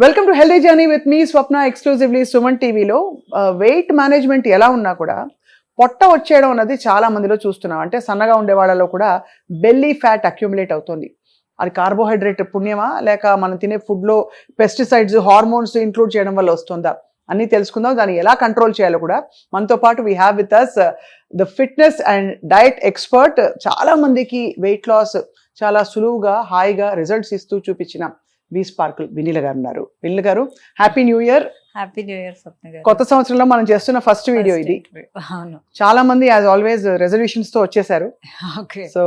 Welcome to healthy journey with me Swapna exclusively Suman టీవీలో weight management ఎలా ఉన్నా కూడా పొట్ట వచ్చేయడం అన్నది చాలా మందిలో చూస్తున్నాం. అంటే సన్నగా ఉండే వాళ్ళలో కూడా బెల్లీ ఫ్యాట్ అక్యుములేట్ అవుతుంది. అది కార్బోహైడ్రేట్ పుణ్యమా లేక మనం తినే ఫుడ్లో పెస్టిసైడ్స్ హార్మోన్స్ ఇంక్లూడ్ చేయడం వల్ల వస్తుందా అన్నీ తెలుసుకుందాం. దాన్ని ఎలా కంట్రోల్ చేయాలో కూడా మనతో పాటు we have with us the fitness and diet expert. చాలా మందికి వెయిట్ లాస్ చాలా సులువుగా హాయిగా రిజల్ట్స్ ఇస్తూ చూపించిన వి స్పార్కుల్ వినీల గారు ఉన్నారు. వినీల గారు, happy new year. Happy new year Swapna గారు. కొత్త సంవత్సరంలో మనం చేస్తున్న ఫస్ట్ వీడియో ఇది. అవును, చాలా మంది యాజ్ ఆల్వేస్ రెజల్యూషన్స్ తో వచ్చేసారు. ఓకే. సో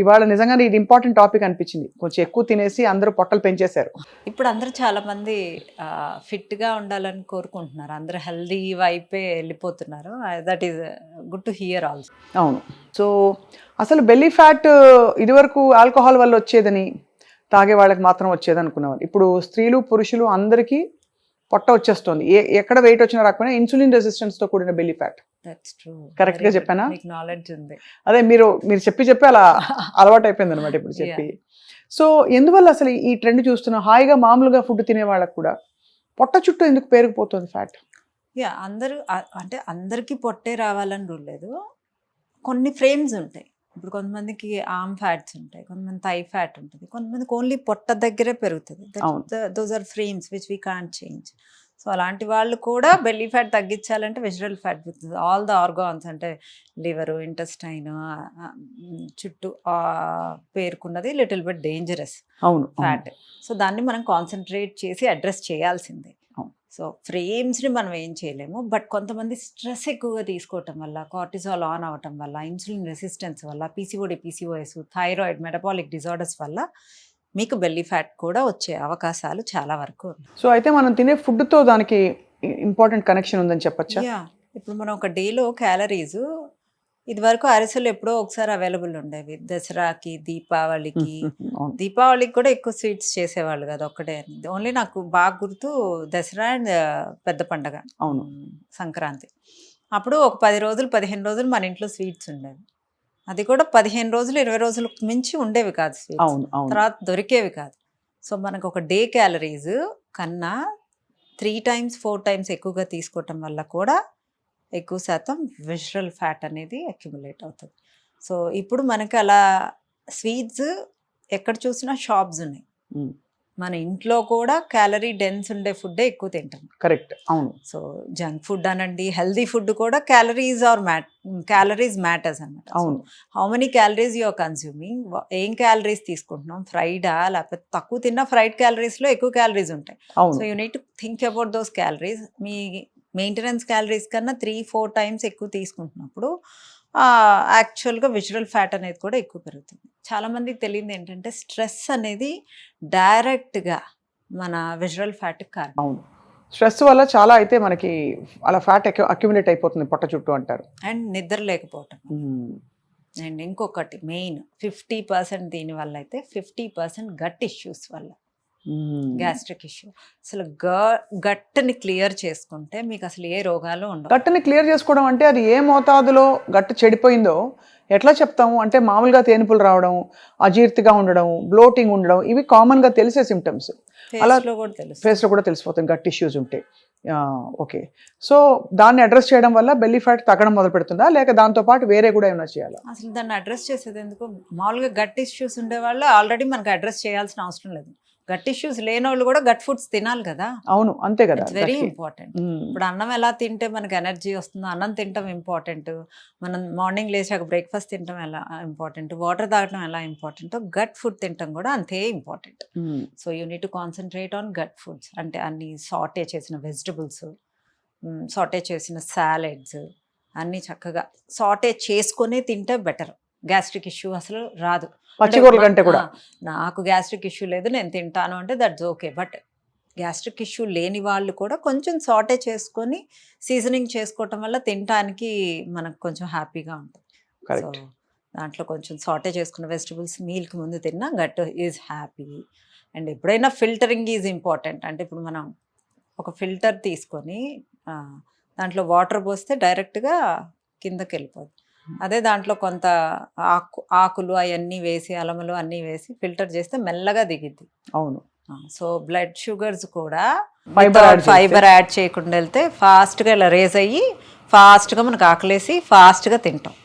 ఇవాళ నిజంగానే ఇది ఇంపార్టెంట్ టాపిక్ అనిపించింది. కొంచెం ఎక్కువ తినేసి అందరూ పొట్టలు పెంచేశారు. ఇప్పుడు అందరూ చాలా మంది ఫిట్ గా ఉండాలని కోరుకుంటున్నారు. అందరూ హెల్దీ వైపే వెళ్ళిపోతున్నారు. That is good to hear also. అవును. సో అసలు బెల్లీ ఫ్యాట్ ఇదివరకు ఆల్కహాల్ వల్ల వచ్చేదని, తాగే వాళ్ళకి మాత్రం వచ్చేది అనుకునేవారు. ఇప్పుడు స్త్రీలు పురుషులు అందరికీ పొట్ట వచ్చేస్తుంది. ఎక్కడ వెయిట్ వచ్చినా రాకపోయినా ఇన్సులిన్ రెసిస్టెన్స్ తో కూడిన belly fat. That's true. Correct గా చెప్పానా? మీకు నాలెడ్జ్ ఉంది. అదే మీరు చెప్పి అలా అలవాటు అయిపోయింది అనమాట ఇప్పుడు చెప్పి. సో ఎందువల్ల అసలు ఈ ట్రెండ్ చూస్తున్నాం? హాయిగా మామూలుగా ఫుడ్ తినే వాళ్ళకి కూడా పొట్ట చుట్టూ ఎందుకు పేరుకుపోతుంది ఫ్యాట్? అందరూ అంటే అందరికీ పొట్టే రావాలని రూల్ లేదు. కొన్ని ఫ్రేమ్స్ ఉంటాయి. ఇప్పుడు కొంతమందికి ఆర్మ్ ఫ్యాట్స్ ఉంటాయి, కొంతమంది థై ఫ్యాట్ ఉంటుంది, కొంతమందికి ఓన్లీ పొట్ట దగ్గరే పెరుగుతుంది. Those are frames which we can't change. So అలాంటి వాళ్ళు కూడా బెల్లీ ఫ్యాట్ తగ్గించాలంటే vegetable fat with all the organs, అంటే లివరు, ఇంటెస్టైన్ చుట్టూ పేరుకున్నది little bit dangerous fat. So దాన్ని మనం కాన్సన్ట్రేట్ చేసి అడ్రస్ చేయాల్సిందే. సో ఫ్రేమ్స్ని మనం ఏం చేయలేము. బట్ కొంతమంది స్ట్రెస్ ఎక్కువగా తీసుకోవటం వల్ల, కార్టిజాల్ ఆన్ అవ్వటం వల్ల, ఇన్సులిన్ రెసిస్టెన్స్ వల్ల, PCOD, PCOS, thyroid, metabolic disorders వల్ల మీకు బెల్లీ ఫ్యాట్ కూడా వచ్చే అవకాశాలు చాలా వరకు ఉన్నాయి. సో అయితే మనం తినే ఫుడ్తో దానికి ఇంపార్టెంట్ కనెక్షన్ ఉందని చెప్పచ్చా? ఇప్పుడు మనం ఒక డేలో క్యాలరీస్, ఇది వరకు అరిసెలు ఎప్పుడో ఒకసారి అవైలబుల్ ఉండేవి. దసరాకి, దీపావళికి కూడా ఎక్కువ స్వీట్స్ చేసేవాళ్ళు కదా ఒక్కటే. ఓన్లీ నాకు బాగా గుర్తు దసరా అండ్ పెద్ద పండగ, అవును, సంక్రాంతి. అప్పుడు ఒక 10 రోజులు 15 రోజులు మన ఇంట్లో స్వీట్స్ ఉండేవి. అది కూడా 15 రోజులు 20 రోజులకు మించి ఉండేవి కాదు స్వీట్స్. తర్వాత దొరికేవి కాదు. సో మనకు ఒక డే క్యాలరీస్ కన్నా 3 times 4 times ఎక్కువగా తీసుకోవటం వల్ల కూడా ఎక్కువ శాతం విజరల్ ఫ్యాట్ అనేది అక్యుములేట్ అవుతుంది. సో ఇప్పుడు మనకి అలా స్వీట్స్ ఎక్కడ చూసినా షాప్స్ ఉన్నాయి. మన ఇంట్లో కూడా క్యాలరీ డెన్స్ ఉండే ఫుడ్డే ఎక్కువ తింటాం. కరెక్ట్, అవును. సో జంక్ ఫుడ్ అనండి, హెల్దీ ఫుడ్ కూడా క్యాలరీస్ మ్యాటర్స్ అన్నమాట. అవును. How many calories you are consuming, ఏం క్యాలరీస్ తీసుకుంటున్నాం, ఫ్రైడా లేకపోతే తక్కువ తిన్న ఫ్రైడ్ క్యాలరీస్లో ఎక్కువ క్యాలరీస్ ఉంటాయి. So you need to think about those calories. Me maintenance calories కన్నా 3-4 times ఎక్కువ తీసుకుంటున్నప్పుడు యాక్చువల్గా విజరల్ ఫ్యాట్ అనేది కూడా ఎక్కువ పెరుగుతుంది. చాలామందికి తెలియదు ఏంటంటే స్ట్రెస్ అనేది డైరెక్ట్గా మన విజరల్ ఫ్యాట్కి కారణం. అవును, స్ట్రెస్ వల్ల చాలా అయితే మనకి అలా ఫ్యాట్ అక్యుములేట్ అయిపోతుంది పొట్ట చుట్టూ అంటారు. అండ్ నిద్ర లేకపోవటం. అండ్ ఇంకొకటి మెయిన్ 50% దీనివల్ల అయితే 50% గట్ ఇష్యూస్ వల్ల, గ్యాస్ట్రిక్ ఇష్యూ. అసలు గట్టుని క్లియర్ చేసుకుంటే మీకు అసలు ఏ రోగాలు ఉండవు. గట్టుని క్లియర్ చేసుకోవడం అంటే అది ఏ మోతాదులో గట్టు చెడిపోయిందో ఎట్లా చెప్తాము? అంటే మామూలుగా తేనుపులు రావడం, అజీర్తిగా ఉండడం, బ్లోటింగ్ ఉండడం, ఇవి కామన్గా తెలిసే సిమ్టమ్స్. అలా ఫేస్లో కూడా తెలిసిపోతుంది గట్ ఇష్యూస్ ఉంటే. ఓకే. సో దాన్ని అడ్రస్ చేయడం వల్ల బెల్లీ ఫ్యాట్ తగ్గడం మొదలు పెడుతుందా, లేక దాంతో పాటు వేరే కూడా ఏమైనా చేయాలా? అసలు దాన్ని అడ్రస్ చేసేది ఎందుకు? మామూలుగా గట్ ఇష్యూస్ ఉండే వాళ్ళు ఆల్రెడీ మనకు అడ్రస్ చేయాల్సిన అవసరం లేదు. గట్ ఇష్యూస్ లేని వాళ్ళు కూడా గట్ ఫుడ్స్ తినాలి కదా. అవును, అంతే కదా. It's very important. ఇప్పుడు అన్నం ఎలా తింటే మనకు ఎనర్జీ వస్తుందో, అన్నం తినటం ఇంపార్టెంట్. మనం మార్నింగ్ లేచాక బ్రేక్ఫాస్ట్ తినటం ఎలా ఇంపార్టెంట్, వాటర్ తాగటం ఎలా ఇంపార్టెంట్, గట్ ఫుడ్ తినటం కూడా అంతే important. So you need to concentrate on gut foods. అంటే అన్ని సాటే చేసిన వెజిటబుల్స్, సాటే చేసిన సాలెడ్స్ అన్నీ చక్కగా సాటే చేసుకునే తింటే బెటర్. గ్యాస్ట్రిక్ ఇష్యూ అసలు రాదు. పచ్చికూరల కంటే కూడా నాకు గ్యాస్ట్రిక్ ఇష్యూ లేదు, నేను తింటాను అంటే that's okay. But gastric issue లేని వాళ్ళు కూడా కొంచెం సాటే చేసుకొని సీజనింగ్ చేసుకోవటం వల్ల తినడానికి మనకు కొంచెం హ్యాపీగా ఉంటుంది. సో దాంట్లో కొంచెం సాటే చేసుకున్న వెజిటబుల్స్ మీల్కి ముందు తిన్నా గట్ ఈజ్ హ్యాపీ. అండ్ ఎప్పుడైనా ఫిల్టరింగ్ ఈజ్ ఇంపార్టెంట్. అంటే ఇప్పుడు మనం ఒక ఫిల్టర్ తీసుకొని దాంట్లో వాటర్ పోస్తే డైరెక్ట్గా కిందకి వెళ్ళిపోతుంది. అదే దాంట్లో కొంత ఆకులు అవన్నీ వేసి, అలములు అన్నీ వేసి ఫిల్టర్ చేస్తే మెల్లగా దిగిద్ది. అవును. సో బ్లడ్ షుగర్స్ కూడా ఫైబర్ యాడ్ చేయకుండా వెళ్తే ఫాస్ట్గా ఇలా రేజ్ అయ్యి ఫాస్ట్గా మనకు ఆకలేసి ఫాస్ట్గా తింటాం.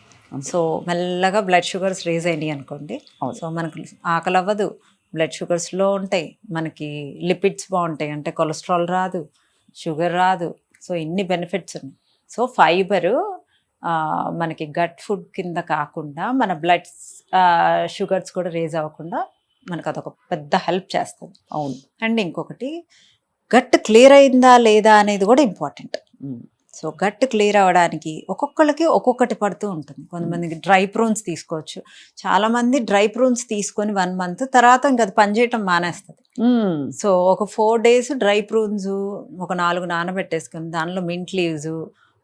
సో మెల్లగా బ్లడ్ షుగర్స్ రేజ్ అయినాయి అనుకోండి, సో మనకు ఆకలి అవ్వదు, బ్లడ్ షుగర్స్ లో ఉంటాయి, మనకి లిపిడ్స్ బాగుంటాయి, అంటే కొలెస్ట్రాల్ రాదు, షుగర్ రాదు. సో ఇన్ని బెనిఫిట్స్ ఉన్నాయి. సో ఫైబరు మనకి గట్ ఫుడ్ కింద కాకుండా మన బ్లడ్ షుగర్స్ కూడా రేజ్ అవ్వకుండా మనకు అదొక పెద్ద హెల్ప్ చేస్తుంది. అవును. అండ్ ఇంకొకటి గట్ క్లియర్ అయిందా లేదా అనేది కూడా ఇంపార్టెంట్. సో గట్ క్లియర్ అవ్వడానికి ఒక్కొక్కరికి ఒక్కొక్కటి పడుతూ ఉంటుంది. కొంతమందికి డ్రై ప్రూన్స్ తీసుకోవచ్చు. చాలా మంది డ్రై ప్రూన్స్ తీసుకొని 1 month తర్వాత ఇంకా అది పనిచేయటం మానేస్తుంది. సో ఒక 4 days డ్రై ప్రూన్స్ ఒక 4 నానబెట్టేసుకొని దానిలో మింట్ లీవ్స్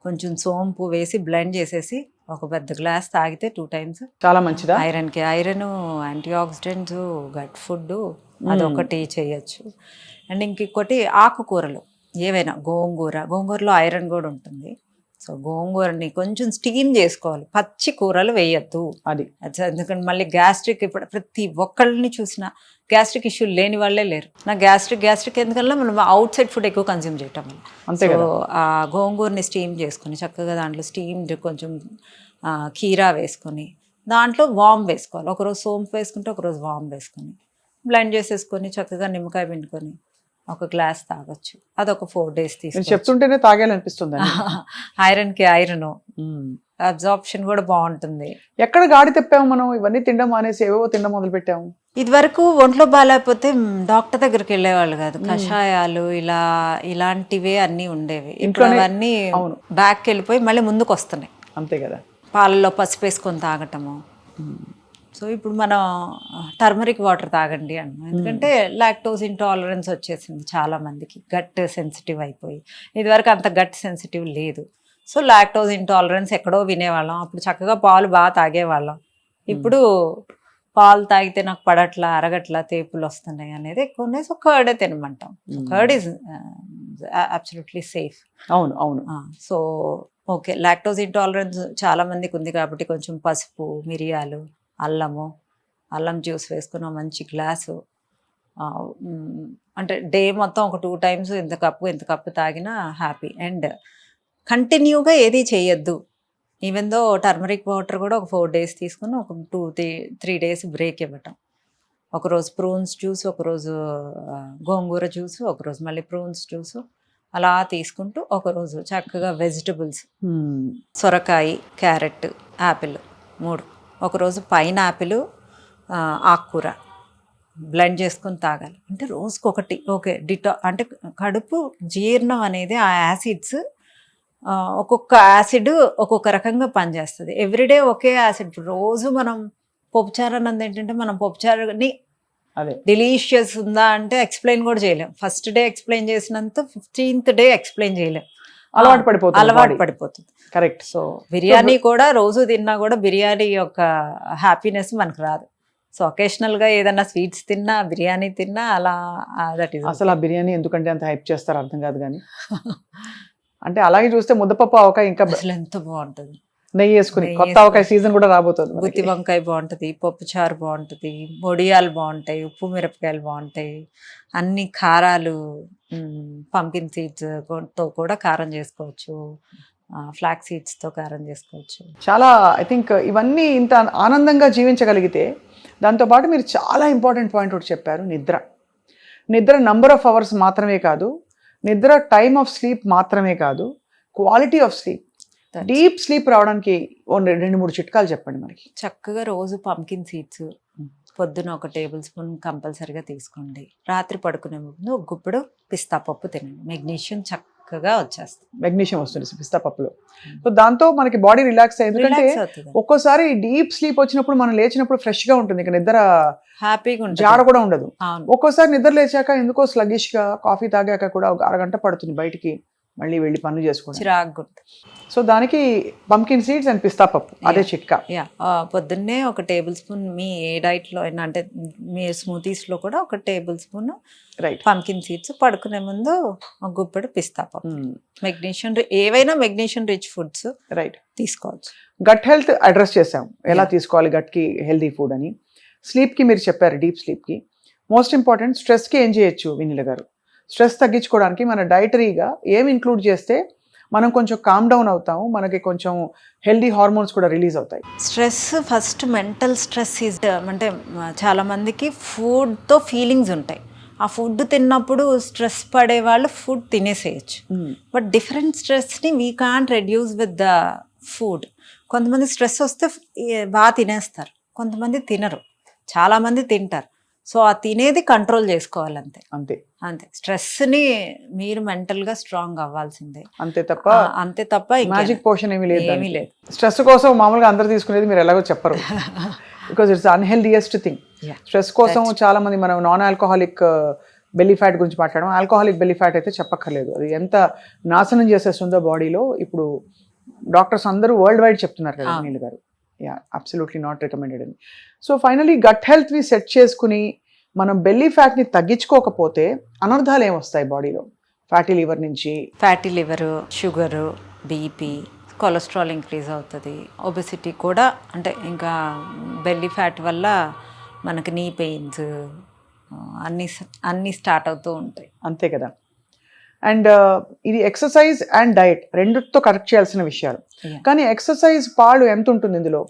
కొంచెం సోంపు వేసి బ్లెండ్ చేసేసి ఒక పెద్ద గ్లాస్ తాగితే 2 times చాలా మంచిదా. ఐరన్కి iron, antioxidants, gut food అదొకటి చేయొచ్చు. అండ్ ఇంకొకటి ఆకుకూరలు ఏవైనా, గోంగూరలో ఐరన్ కూడా ఉంటుంది. సో గోంగూరని కొంచెం స్టీమ్ చేసుకోవాలి, పచ్చి కూరలు వేయద్దు. అది ఎందుకంటే మళ్ళీ గ్యాస్ట్రిక్, ఇప్పుడు ప్రతి ఒక్కళ్ళని చూసినా గ్యాస్ట్రిక్ ఇష్యూ లేని వాళ్ళే లేరు. నా గ్యాస్ట్రిక్ ఎందుకన్నా మనం అవుట్ సైడ్ ఫుడ్ ఎక్కువ కన్జ్యూమ్ చేయటం వల్ల. సో ఆ గోంగూరని స్టీమ్ చేసుకొని చక్కగా దాంట్లో స్టీమ్డ్ కొంచెం కీరా వేసుకొని దాంట్లో వామ్ వేసుకోవాలి. ఒకరోజు సోంపు వేసుకుంటే ఒకరోజు వామ్ వేసుకొని బ్లెండ్ చేసేసుకొని చక్కగా నిమ్మకాయ పిండుకొని ఒక గ్లాస్ తాగొచ్చు. అదొక 4 days తీసుకొని చెప్తుంటేనే తాగేయాలనిపిస్తుంది. ఐరన్కి ఐరన్ అబ్జార్ప్షన్ కూడా బాగుంటుంది. ఎక్కడ గాడి తెప్పాము మనం ఇవన్నీ తినడం మానేసి ఏవో తినడం మొదలు పెట్టాము. ఇది వరకు ఒంట్లో బాగాలేకపోతే డాక్టర్ దగ్గరికి వెళ్ళేవాళ్ళు కాదు, కషాయాలు ఇలాంటివే అన్నీ ఉండేవి. ఇప్పుడు అవన్నీ బ్యాక్కి వెళ్ళిపోయి మళ్ళీ ముందుకు వస్తున్నాయి. అంతే కదా. పాలల్లో పసుపు వేసుకొని తాగటము. సో ఇప్పుడు మనం టర్మరిక్ వాటర్ తాగండి అన్నాం, ఎందుకంటే లాక్టోస్ ఇంటాలరెన్స్ వచ్చేసింది చాలా మందికి, గట్ సెన్సిటివ్ అయిపోయి. ఇదివరకు అంత గట్ సెన్సిటివ్ లేదు. సో లాక్టోస్ ఇంటాలరెన్స్ ఎక్కడో వినేవాళ్ళం, అప్పుడు చక్కగా పాలు బాగా తాగేవాళ్ళం. ఇప్పుడు పాలు తాగితే నాకు పడట్లా, అరగట్లా, తేపులు వస్తున్నాయి అనేది ఎక్కువ ఉన్నాయి. సో కర్డే తినమంటాం. Curd is absolutely safe. అవును అవును. సో ఓకే, లాక్టోస్ ఇంటాలరెన్స్ చాలా మందికి ఉంది కాబట్టి కొంచెం పసుపు, మిరియాలు, అల్లం జ్యూస్ వేసుకున్న మంచి గ్లాసు, అంటే డే మొత్తం ఒక 2 times ఇంత కప్పు తాగినా హ్యాపీ. అండ్ కంటిన్యూగా ఏది చేయొద్దు. ఈవెన్ దో టర్మరిక్ వాటర్ కూడా ఒక 4 days తీసుకుని ఒక 2-3 days బ్రేక్ ఇవ్వటం. ఒకరోజు ప్రూన్స్ జ్యూస్, ఒకరోజు గోంగూర జ్యూస్, ఒకరోజు మళ్ళీ ప్రూన్స్ జ్యూస్, అలా తీసుకుంటూ ఒకరోజు చక్కగా వెజిటబుల్స్, సొరకాయ, క్యారెట్, యాపిల్ 3, ఒకరోజు పైనాపిల్, ఆకుకూర బ్లెండ్ చేసుకొని తాగాలి. అంటే రోజుకొకటి. ఓకే, అంటే కడుపు జీర్ణం అనేది ఆ యాసిడ్స్, ఒక్కొక్క యాసిడ్ ఒక్కొక్క రకంగా పనిచేస్తుంది. ఎవ్రీడే ఒకే యాసిడ్. రోజు మనం పప్పుచారు అన్నది ఏంటంటే మనం పప్పుచారుని డెలీషియస్ ఉందా అంటే ఎక్స్ప్లెయిన్ కూడా చేయలేం. ఫస్ట్ డే ఎక్స్ప్లెయిన్ చేసినంత 15th day ఎక్స్ప్లెయిన్ చేయలేం, అలవాటు పడిపోతుంది. కరెక్ట్. సో బిర్యానీ కూడా రోజు తిన్నా కూడా బిర్యానీ యొక్క హ్యాపీనెస్ మనకు రాదు. సో ఒకేషనల్గా ఏదైనా స్వీట్స్ తిన్నా, బిర్యానీ తిన్నా అలా దట్ ఈస్. అసలు ఆ బిర్యానీ ఎందుకంటే అంత హైప్ చేస్తారు అర్థం కాదు కానీ అంటే అలాగే చూస్తే ముద్దపప్పు ఆవకాయ ఇంకా అసలు ఎంత బాగుంటుంది. నెయ్యి వేసుకుని కొత్త ఆవకాయ సీజన్ కూడా రాబోతుంది. గుత్తి వంకాయ బాగుంటుంది, పప్పుచారు బాగుంటుంది, వడియాలు బాగుంటాయి, ఉప్పు మిరపకాయలు బాగుంటాయి, అన్ని కారాలు, పంకిన్ సీడ్స్ తో కూడా కారం చేసుకోవచ్చు, ఫ్లాక్ సీడ్స్తో కారం చేసుకోవచ్చు. చాలా ఐ థింక్ ఇవన్నీ ఇంత ఆనందంగా జీవించగలిగితే, దాంతోపాటు మీరు చాలా ఇంపార్టెంట్ పాయింట్ ఒకటి చెప్పారు, నిద్ర నంబర్ ఆఫ్ అవర్స్ మాత్రమే కాదు, నిద్ర టైమ్ ఆఫ్ స్లీప్ మాత్రమే కాదు, quality of sleep, deep sleep రావడానికి 2-3 చిట్కాలు చెప్పండి మనకి. చక్కగా రోజు పంకిన్ సీడ్స్ పొద్దున ఒక టేబుల్ స్పూన్ కంపల్సరీగా తీసుకోండి. రాత్రి పడుకునే ముందు ఒక గుప్పుడు పిస్తా పప్పు తినండి. మెగ్నీషియం చక్కగా వచ్చేస్తుంది. మెగ్నీషియం వస్తుంది పిస్తా పప్పులో. సో దాంతో మనకి బాడీ రిలాక్స్ అయ్యి, ఎందుకంటే ఒక్కోసారి డీప్ స్లీప్ వచ్చినప్పుడు మనం లేచినప్పుడు ఫ్రెష్ గా ఉంటుంది, ఇక నిద్ర హ్యాపీగా ఉంటుంది, జాడ కూడా ఉండదు. ఒక్కోసారి నిద్ర లేచాక ఎందుకో స్లగిష్ గా కాఫీ తాగాక కూడా ఒక అరగంట పడుతుంది బయటికి మళ్ళీ వెళ్ళి పనులు చేసుకోవడం. సో దానికి పంకిన్ సీడ్స్ అండ్ పిస్తా పప్పు అదే చిట్కా. పొద్దున్నే ఒక టేబుల్ స్పూన్ మీ ఏ డైట్లో అయినా, అంటే మీ స్మూతీస్లో కూడా ఒక టేబుల్ స్పూన్ పంకిన్ సీడ్స్, పడుకునే ముందు ఒక గుప్పెడు పిస్తా పప్పు. మెగ్నీషియం, ఏవైనా మెగ్నీషియం రిచ్ ఫుడ్స్ తీసుకోవచ్చు. గట్ హెల్త్ అడ్రస్ చేసాం, ఎలా తీసుకోవాలి గట్ కి హెల్దీ ఫుడ్ అని. స్లీప్ కి మీరు చెప్పారు, డీప్ స్లీప్ కి. మోస్ట్ ఇంపార్టెంట్, స్ట్రెస్కి ఏం చేయొచ్చు వినీల గారు? స్ట్రెస్ తగ్గించుకోవడానికి మన డైటరీగా ఏం ఇంక్లూడ్ చేస్తే మనం కొంచెం కామ్ డౌన్ అవుతాము, మనకి కొంచెం హెల్దీ హార్మోన్స్ కూడా రిలీజ్ అవుతాయి? Stress first mental stress is అంటే చాలామందికి ఫుడ్తో ఫీలింగ్స్ ఉంటాయి. ఆ ఫుడ్ తిన్నప్పుడు స్ట్రెస్ పడే వాళ్ళు ఫుడ్ తినేసేయచ్చు. బట్ డిఫరెంట్ స్ట్రెస్ని we can't reduce with the food. కొంతమంది స్ట్రెస్ వస్తే బాగా తినేస్తారు, కొంతమంది తినరు, చాలామంది తింటారు. సో ఆ తినేది కంట్రోల్ చేసుకోవాలంతే. అంతే అంతే. స్ట్రెస్ని మీరు మెంటల్గా స్ట్రాంగ్ అవ్వాల్సిందే, అంతే తప్ప మ్యాజిక్ పోషన్ ఏమీ లేదు. ఏమీ లేదు. స్ట్రెస్ కోసం మామూలుగా అందరు తీసుకునేది మీరు ఎలాగో చెప్పరు, బికాజ్ ఇట్స్ అన్హెల్దియెస్ట్ థింగ్. స్ట్రెస్ కోసం చాలా మంది, మనం నాన్ ఆల్కహాలిక్ బెల్లీ ఫ్యాట్ గురించి మాట్లాడడం, ఆల్కహాలిక్ బెల్లీ ఫ్యాట్ అయితే చెప్పక్కర్లేదు, అది ఎంత నాశనం చేసేస్తుందో బాడీలో. ఇప్పుడు డాక్టర్స్ అందరూ వరల్డ్ వైడ్ చెప్తున్నారు కదా నీళ్ళు గారు. యా, అబ్సల్యూట్లీ నాట్ రికమెండెడ్ అని. సో ఫైనలీ గట్ హెల్త్ని సెట్ చేసుకుని మనం బెల్లీ ఫ్యాట్ని తగ్గించుకోకపోతే అనర్థాలు ఏమొస్తాయి బాడీలో? ఫ్యాటీ లివర్ నుంచి, fatty liver, sugar, BP, cholesterol increase అవుతుంది, ఒబెసిటీ కూడా. అంటే ఇంకా బెల్లీ ఫ్యాట్ వల్ల మనకి నీ పెయిన్స్ అన్నీ స్టార్ట్ అవుతూ ఉంటాయి. అంతే కదా. అండ్ ఇది ఎక్సర్సైజ్ అండ్ డైట్ రెండుతో కరెక్ట్ చేయాల్సిన విషయాలు. కానీ ఎక్సర్సైజ్ పాడు ఎంత ఉంటుంది ఇందులో?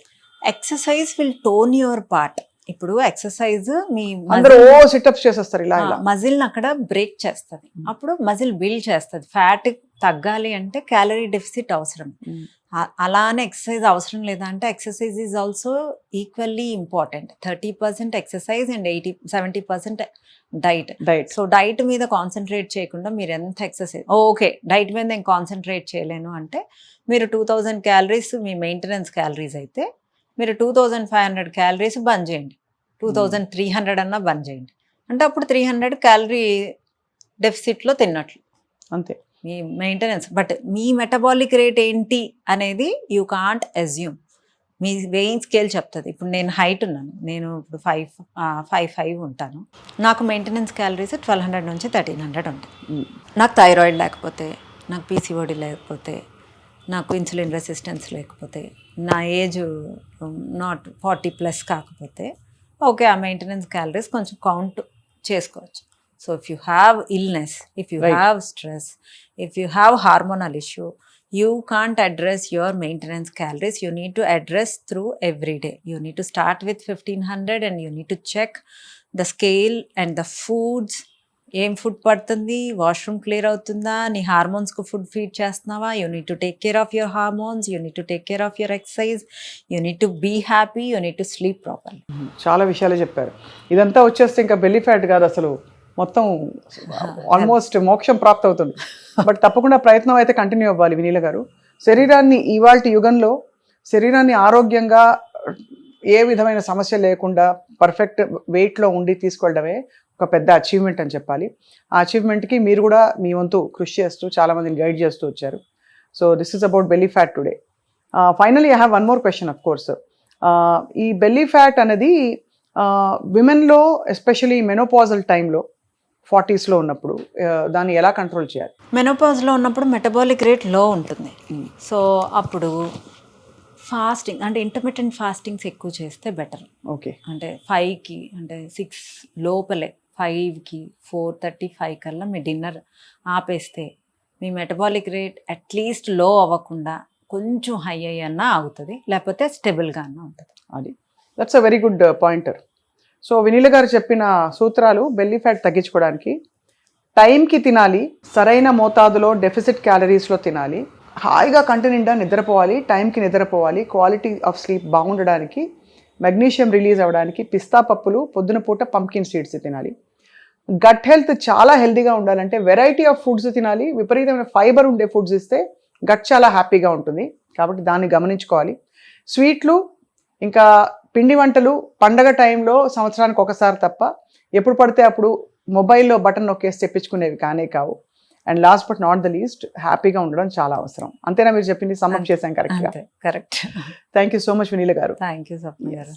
Exercise will tone your part. ఇప్పుడు ఎక్సర్సైజ్ మీ అందరూ సిటప్స్ చేసేస్తారు ఇలా ఇలా, మజిల్ని అక్కడ బ్రేక్ చేస్తుంది, అప్పుడు మజిల్ బిల్డ్ చేస్తుంది. ఫ్యాట్ తగ్గాలి అంటే క్యాలరీ డెఫిసిట్ అవసరం. అలానే ఎక్సర్సైజ్ అవసరం లేదా అంటే exercise is also equally important. 30% exercise and 70% diet. So diet మీద కాన్సన్ట్రేట్ చేయకుండా మీరు ఎంత ఎక్సర్సైజ్, ఓకే డైట్ మీద నేను కాన్సన్ట్రేట్ చేయలేను అంటే మీరు 2000 క్యాలరీస్ మీ మెయింటెనెన్స్ క్యాలరీస్ అయితే మీరు 2500 క్యాలరీస్ బంద్ చేయండి, 2300 అన్నా బంద్ చేయండి. అంటే అప్పుడు 300 క్యాలరీ డెఫిసిట్లో తిన్నట్లు అంతే మీ మెయింటెనెన్స్. బట్ మీ మెటబాలిక్ రేట్ ఏంటి అనేది యూ కాంట్ అజ్యూమ్. మీ వెయింగ్ స్కేల్ చెప్తుంది. ఇప్పుడు నేను హైట్ ఉన్నాను, నేను ఇప్పుడు 5'5" ఉంటాను, నాకు మెయింటెనెన్స్ క్యాలరీస్ 1200 నుంచి 1300 ఉంటాయి. నాకు థైరాయిడ్ లేకపోతే, నాకు పీసీఓడి లేకపోతే, నాకు ఇన్సులిన్ రెసిస్టెన్స్ లేకపోతే, నా ఏజ్ నాట్ 40+ కాకపోతే ఓకే ఆ మెయింటెనెన్స్ క్యాలరీస్ కొంచెం కౌంట్ చేసుకోవచ్చు. So if you have illness, if you have stress, if you have hormonal issue, you can't address your maintenance calories. You need to address through every day. You need to start with 1500 and you need to check the scale and the foods. ఏం food పడుతుంది, washroom clear అవుతుందా, నీ హార్మోన్స్కు food feed చేస్తున్నావా, you need to take care of your hormones, you need to take care of your exercise, you need to be happy, you need to sleep properly. చాలా విషయాలు చెప్పారు. ఇదంతా వచ్చేస్తే ఇంకా బెల్లీ ఫ్యాట్ కాదు, అసలు మొత్తం ఆల్మోస్ట్ మోక్షం ప్రాప్తి అవుతుంది. బట్ తప్పకుండా ప్రయత్నం అయితే కంటిన్యూ అవ్వాలి వినీల గారు. శరీరాన్ని ఇవాల్టి యుగంలో శరీరాన్ని ఆరోగ్యంగా ఏ విధమైన సమస్య లేకుండా పర్ఫెక్ట్ వెయిట్లో ఉండి తీసుకెళ్ళడమే ఒక పెద్ద అచీవ్మెంట్ అని చెప్పాలి. ఆ అచీవ్మెంట్కి మీరు కూడా మీ వంతు కృషి చేస్తూ చాలామందిని గైడ్ చేస్తూ వచ్చారు. So this is about belly fat today. Finally I have one more question. Of course ఈ బెల్లీ ఫ్యాట్ అనేది విమెన్లో ఎస్పెషలీ మెనోపాజల్ టైంలో 40sలో ఉన్నప్పుడు దాన్ని ఎలా కంట్రోల్ చేయాలి? మెనోపాజ్లో ఉన్నప్పుడు మెటబాలిక్ రేట్ లో ఉంటుంది. సో అప్పుడు ఫాస్టింగ్ అంటే ఇంటర్మిటెంట్ ఫాస్టింగ్స్ ఎక్కువ చేస్తే బెటర్. ఓకే, అంటే 5కి అంటే 6 లోపలే 5కి 4:35 కల్లా మీ డిన్నర్ ఆపేస్తే మీ మెటబాలిక్ రేట్ అట్లీస్ట్ లో అవ్వకుండా కొంచెం హై అయ్యన్నా ఆగుతుంది, లేకపోతే స్టెబుల్గా అన్నా ఉంటుంది. అది that's a very good pointer. So Vineela గారు చెప్పిన సూత్రాలు బెల్లీ ఫ్యాట్ తగ్గించుకోవడానికి: టైంకి తినాలి, సరైన మోతాదులో డెఫిసిట్ క్యాలరీస్లో తినాలి, హాయిగా కంటి నిండా నిద్రపోవాలి, టైంకి నిద్రపోవాలి, క్వాలిటీ ఆఫ్ స్లీప్ బాగుండడానికి, మెగ్నీషియం రిలీజ్ అవ్వడానికి పిస్తా పప్పులు, పొద్దున పూట పంప్కిన్ సీడ్స్ తినాలి. గట్ హెల్త్ చాలా హెల్తీగా ఉండాలంటే వెరైటీ ఆఫ్ ఫుడ్స్ తినాలి, విపరీతమైన ఫైబర్ ఉండే ఫుడ్స్ ఇస్తే గట్ చాలా హ్యాపీగా ఉంటుంది, కాబట్టి దాన్ని గమనించుకోవాలి. స్వీట్లు ఇంకా పిండి వంటలు పండగ టైంలో సంవత్సరానికి ఒకసారి తప్ప ఎప్పుడు పడితే అప్పుడు మొబైల్లో బటన్ నొక్కేసి తెప్పించుకునేవి కానే కావు. And last but not the least, హ్యాపీగా ఉండడం చాలా అవసరం. అంతేనా మీరు చెప్పింది? సమ్మప్ చేశాం కరెక్ట్గా? Correct. Thank you so much Vineela గారు. థ్యాంక్ యూ స్వప్న గారు.